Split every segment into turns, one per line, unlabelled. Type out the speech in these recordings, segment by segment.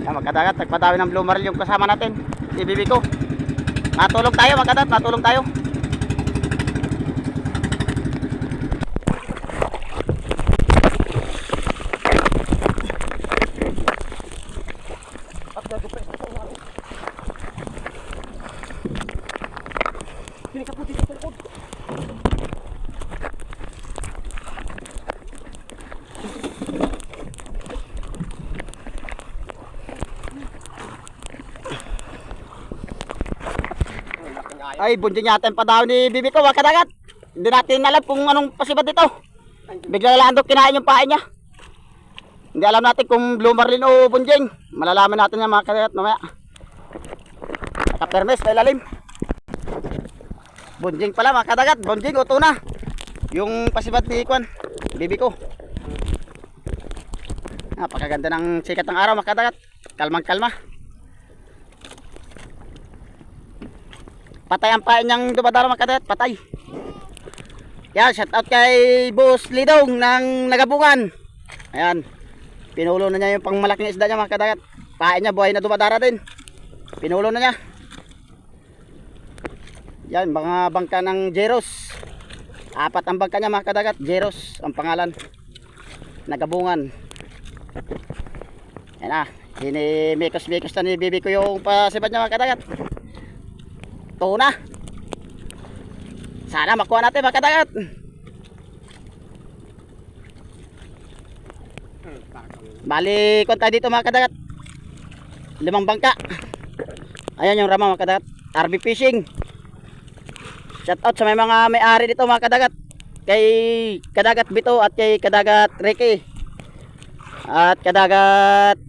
Yan mga kadagat, nagpadawi ng blue marlin yung kasama natin, ibibi ko. Natulog tayo mga kadagat, natulog tayo. Ay, bunjing yata yung padaw ni bibi ko, mga kadagat. Hindi natin alam kung anong pasibat dito. Bigla lang doon kinain yung pain niya. Hindi alam natin kung blue marlin o bunjing. Malalaman natin yan mga kadagat mamaya. Nakapermes, may lalim. Bunjing pala mga kadagat, bunjing o tuna. Yung pasibat ni Kwan, bibi ko. Napakaganda ng sikat ng araw mga kadagat. Kalmang kalma. Patay ang pain niyang dumadaro mga kadagat, patay. Yan, shout out kay Boss Lidong ng Nagabungan. Ayan, pinulo na niya yung pangmalaking isda niya mga kadagat. Pain niya buhay na dumadara din. Pinulo na niya. Yan, mga bangka ng Jeros. 4 ang bangka niya mga kadagat, Jeros ang pangalan. Nagabungan. Yan na, hinimikos-mikos na ni bibi ko yung pasibat niya mga kadagat. Tuna. Sana makuha natin mga kadagat. Bali, konta dito mga kadagat. 5 bangka. Ayan yung rama mga kadagat. RB Fishing. Shout out sa may mga may-ari dito mga kadagat. Kay Kadagat Bito at kay Kadagat Ricky. At Kadagat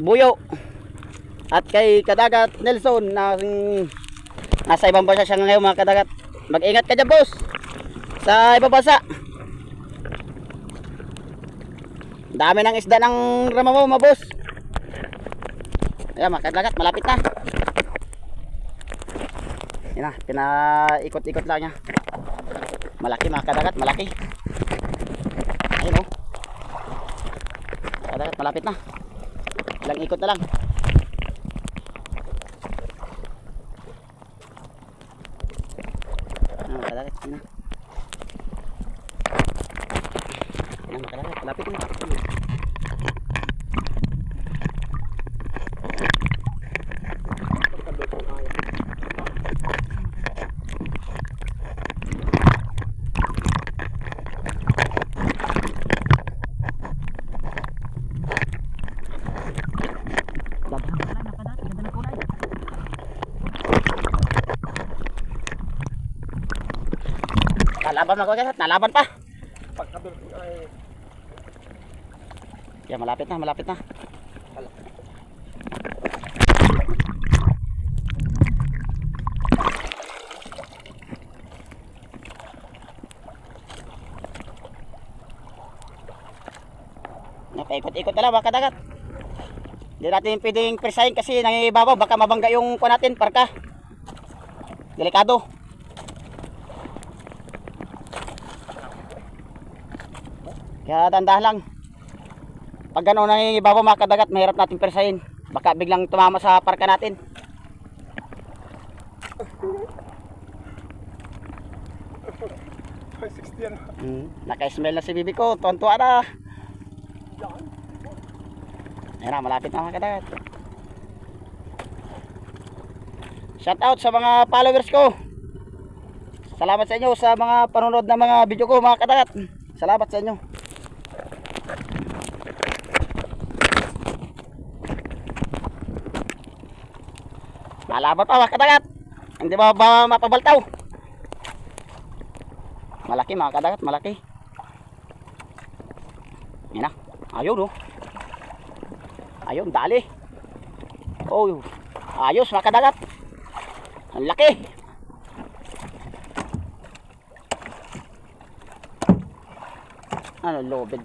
Buyo. At kay Kadagat Nelson na nasa ibang bansa siya ngayon mga kadagat. Mag-ingat ka dyan boss sa ibang bansa. Dami ng isda ng rama mo mga boss. Ayan mga kadagat, malapit na. Yan na, pinaikot-ikot lang niya. Malaki mga kadagat, malaki. Ayun o. Kadagat, malapit na. Ilang ikot na lang. Kadagat, yun na. Yan na, kadagat, malapit na. Nalaban mga kadagat, nalaban pa. Yan, malapit na, malapit na. Paikot-ikot na lang mga kadagat. Hindi natin pwedeng presahin kasi nangibabaw, baka mabangga yung kuha natin, parka. Delikado. Kaya dandahan lang. Pag gano'n nangibabaw mga kadagat, mahirap natin presahin. Baka biglang tumama sa parka natin. Naka-smell na si bibi ko, tuwan-tuwa na. Ayan na, malapit na mga kadagat. Shout out sa mga followers ko. Salamat sa inyo sa mga panonood ng mga video ko mga kadagat. Salamat sa inyo. Nalaban pa mga kadagat. Hindi ba mapabaltaw? Malaki mga kadagat, malaki. Yan na, ayun oh. Ayun, dali. Oh, ayos mga kadagat. Ang laki. Ano, lobed.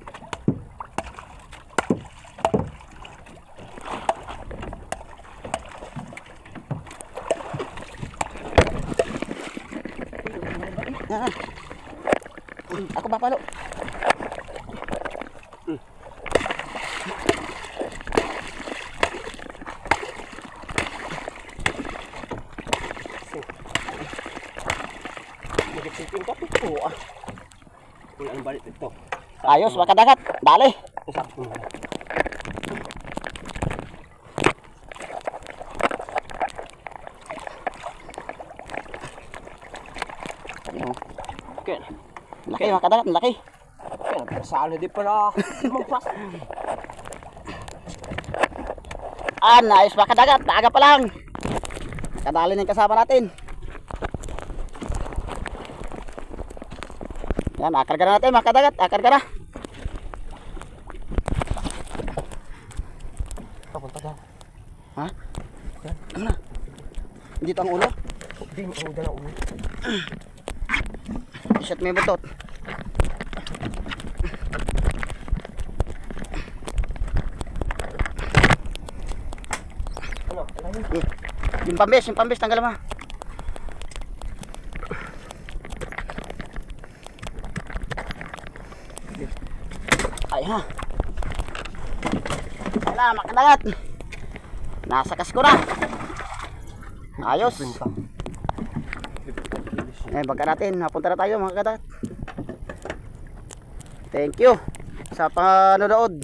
Ako papalo.
balik ito.
Ayos mga kadagat. Dali.
Sakto na.
Ayun, oh.
Okay.
Laki mga kadagat, laki.
Okay, sali di pala. Magpas.
Ayos mga kadagat, naaga pa lang. Kadali ng kasama natin. Yan, akarga na natin mga kadagat, akarga na.
Papunta daw.
Ha? Ano na? Dito ang ulo?
Hindi, mauda na ulo.
Shot may butot.
Ano? Ano?
Yung pambes, tanggal mo. Ay ha. Wala, makadagat. Nasa kasko na. Ayos. Eh, baka natin, napunta na tayo mga kadagat. Thank you sa panonood.